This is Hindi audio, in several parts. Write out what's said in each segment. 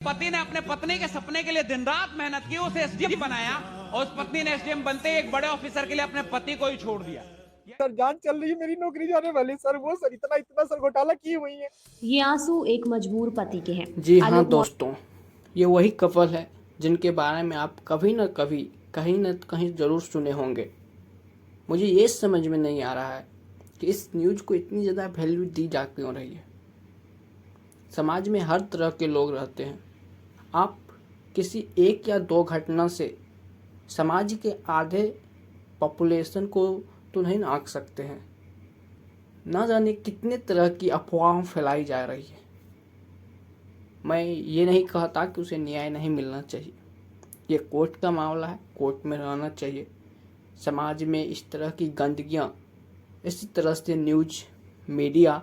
पति ने अपने पत्नी के सपने के लिए दिन रात मेहनत की, उसे एसडीएम बनाया और उस पत्नी ने एसडीएम बनते ही एक बड़े ऑफिसर के लिए अपने पति को ही छोड़ दिया। सर जान चल रही है, मेरी नौकरी जाने वाली सर। वो सर इतना इतना सर घोटाला की हुई है। ये आंसू एक मजबूर पति के हैं। जी हाँ आलोक दोस्तों, ये वही कपल है जिनके बारे में आप कभी न कभी कहीं न कहीं ज़रूर सुने होंगे। मुझे ये समझ में नहीं आ रहा है कि इस न्यूज़ को इतनी ज़्यादा वैल्यू दी जा क्यों रही है। समाज में हर तरह के लोग रहते हैं। आप किसी एक या दो घटना से समाज के आधे पॉपुलेशन को तो नहीं आंक सकते हैं। ना जाने कितने तरह की अफवाह फैलाई जा रही है। मैं ये नहीं कहता कि उसे न्याय नहीं मिलना चाहिए। ये कोर्ट का मामला है, कोर्ट में रहना चाहिए। समाज में इस तरह की गंदगियाँ, इसी तरह से न्यूज मीडिया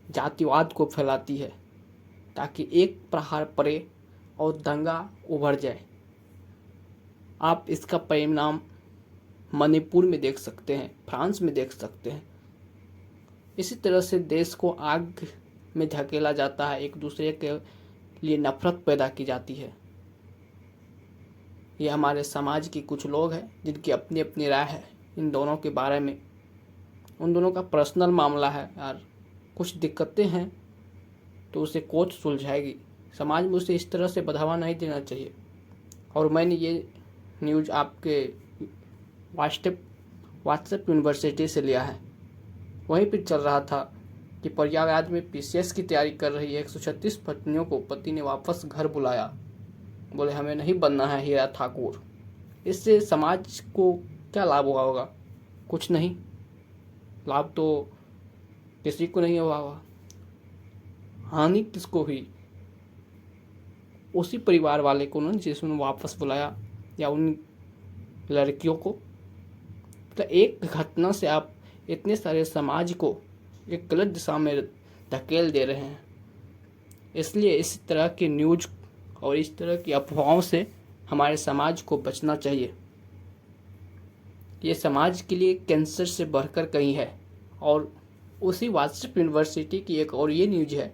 जातिवाद को फैलाती है ताकि एक प्रहार पड़े और दंगा उभर जाए। आप इसका परिणाम मणिपुर में देख सकते हैं, फ्रांस में देख सकते हैं। इसी तरह से देश को आग में धकेला जाता है, एक दूसरे के लिए नफरत पैदा की जाती है। ये हमारे समाज के कुछ लोग हैं जिनकी अपनी अपनी राय है इन दोनों के बारे में। उन दोनों का पर्सनल मामला है यार। कुछ दिक्कतें हैं तो उसे कोर्ट सुलझाएगी। समाज में उसे इस तरह से बढ़ावा नहीं देना चाहिए। और मैंने ये न्यूज़ आपके व्हाट्सएप यूनिवर्सिटी से लिया है। वहीं पर चल रहा था कि प्रयागराज में पीसीएस की तैयारी कर रही है 136 पत्नियों को पति ने वापस घर बुलाया। बोले हमें नहीं बनना है हीरा ठाकुर। इससे समाज को क्या लाभ हुआ होगा? कुछ नहीं। लाभ तो किसी को नहीं हुआ होगा, हानि किसको हुई? उसी परिवार वाले को ना जिसने वापस बुलाया, या उन लड़कियों को। तो एक घटना से आप इतने सारे समाज को एक गलत दिशा में धकेल दे रहे हैं। इसलिए इस तरह की न्यूज़ और इस तरह की अफवाहों से हमारे समाज को बचना चाहिए। ये समाज के लिए कैंसर से बढ़कर कहीं है। और उसी व्हाट्सएप यूनिवर्सिटी की एक और ये न्यूज़ है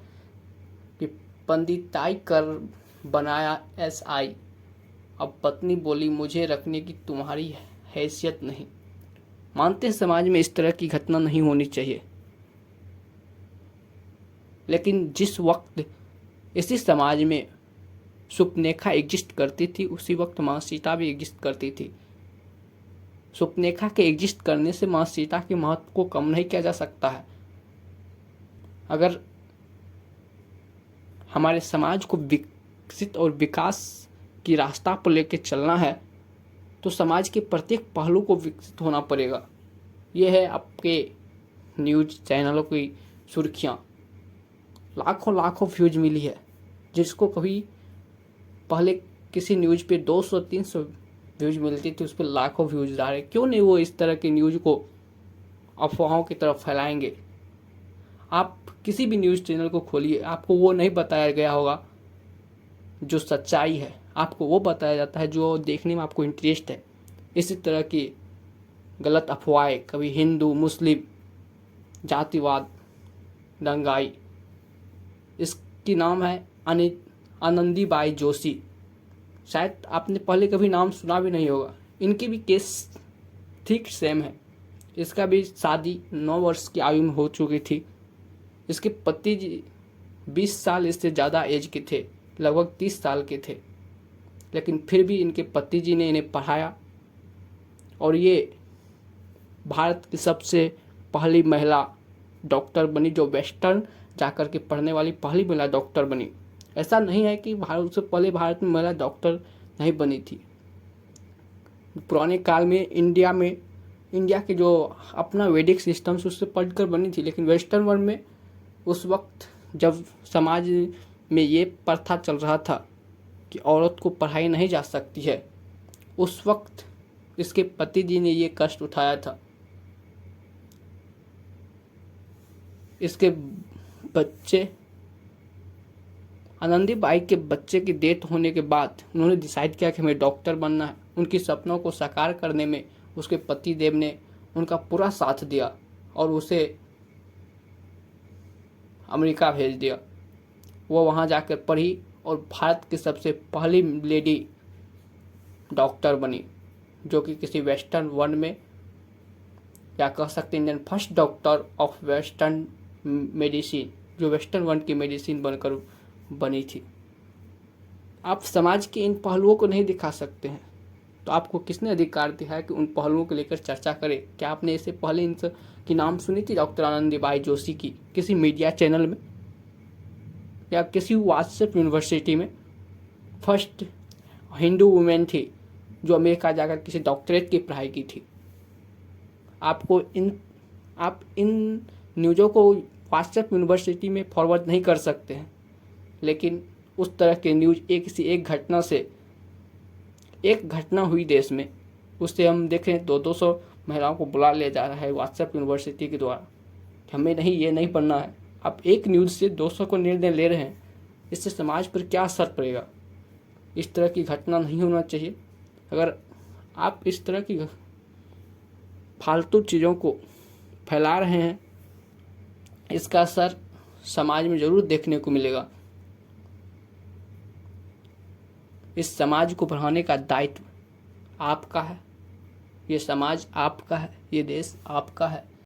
कि पंडिताई कर बनाया एसआई। अब पत्नी बोली मुझे रखने की तुम्हारी हैसियत नहीं। मानते हैं समाज में इस तरह की घटना नहीं होनी चाहिए, लेकिन जिस वक्त इसी समाज में सुपनेखा एग्जिस्ट करती थी उसी वक्त माँ सीता भी एग्जिस्ट करती थी। सुपनेखा के एग्जिस्ट करने से माँ सीता के महत्व को कम नहीं किया जा सकता है। अगर हमारे समाज को विकसित और विकास की रास्ता पर लेके चलना है तो समाज के प्रत्येक पहलू को विकसित होना पड़ेगा। यह है आपके न्यूज़ चैनलों की सुर्खियाँ। लाखों लाखों व्यूज मिली है, जिसको कभी पहले किसी न्यूज़ पे 200-300 व्यूज मिलती थी, उस पर लाखों व्यूज आ रहे। क्यों नहीं वो इस तरह की न्यूज़ को अफवाहों की तरफ फैलाएंगे? आप किसी भी न्यूज़ चैनल को खोलिए, आपको वो नहीं बताया गया होगा जो सच्चाई है। आपको वो बताया जाता है जो देखने में आपको इंटरेस्ट है। इसी तरह की गलत अफवाहें, कभी हिंदू मुस्लिम जातिवाद, दंगाई। इसकी नाम है आनंदीबाई जोशी। शायद आपने पहले कभी नाम सुना भी नहीं होगा। इनकी भी केस ठीक सेम है। इसका भी शादी 9 वर्ष की आयु में हो चुकी थी। इसके पति जी 20 साल इससे ज़्यादा एज के थे, लगभग 30 साल के थे। लेकिन फिर भी इनके पति जी ने इन्हें पढ़ाया और ये भारत की सबसे पहली महिला डॉक्टर बनी, जो वेस्टर्न जाकर के पढ़ने वाली पहली महिला डॉक्टर बनी। ऐसा नहीं है कि भारत से पहले भारत में महिला डॉक्टर नहीं बनी थी। पुराने काल में इंडिया के जो अपना वैदिक सिस्टम से उससे पढ़कर बनी थी, लेकिन वेस्टर्न वर्ल्ड में उस वक्त जब समाज में ये प्रथा चल रहा था कि औरत को पढ़ाई नहीं जा सकती है, उस वक्त इसके पति जी ने ये कष्ट उठाया था। इसके बच्चे, आनंदीबाई के बच्चे की डेथ होने के बाद उन्होंने डिसाइड किया कि हमें डॉक्टर बनना है। उनकी सपनों को साकार करने में उसके पति देव ने उनका पूरा साथ दिया और उसे अमेरिका भेज दिया। वो वहाँ जाकर पढ़ी और भारत की सबसे पहली लेडी डॉक्टर बनी, जो कि किसी वेस्टर्न वर्ल्ड में, या कह सकते हैं Indian first doctor of western medicine, जो वेस्टर्न वर्ल्ड की मेडिसिन बनकर बनी थी। आप समाज के इन पहलुओं को नहीं दिखा सकते हैं, तो आपको किसने अधिकार दिया है कि उन पहलुओं को लेकर चर्चा करें? क्या आपने इससे पहले इन की नाम सुनी थी, डॉक्टर आनंदीबाई जोशी की, किसी मीडिया चैनल में या किसी व्हाट्सएप यूनिवर्सिटी में? फर्स्ट हिंदू वुमेन थी जो अमेरिका जाकर किसी डॉक्टरेट की पढ़ाई की थी। आप इन न्यूज़ों को व्हाट्सएप यूनिवर्सिटी में फॉरवर्ड नहीं कर सकते हैं, लेकिन उस तरह के न्यूज़ एक घटना हुई देश में, उससे हम देखें 200 महिलाओं को बुला लिया जा रहा है व्हाट्सएप यूनिवर्सिटी के द्वारा। हमें नहीं, ये नहीं पढ़ना है। आप एक न्यूज़ से 200 को निर्णय ले रहे हैं, इससे समाज पर क्या असर पड़ेगा? इस तरह की घटना नहीं होना चाहिए। अगर आप इस तरह की फालतू चीज़ों को फैला रहे हैं, इसका असर समाज में ज़रूर देखने को मिलेगा। इस समाज को बढ़ाने का दायित्व आपका है। ये समाज आपका है, ये देश आपका है।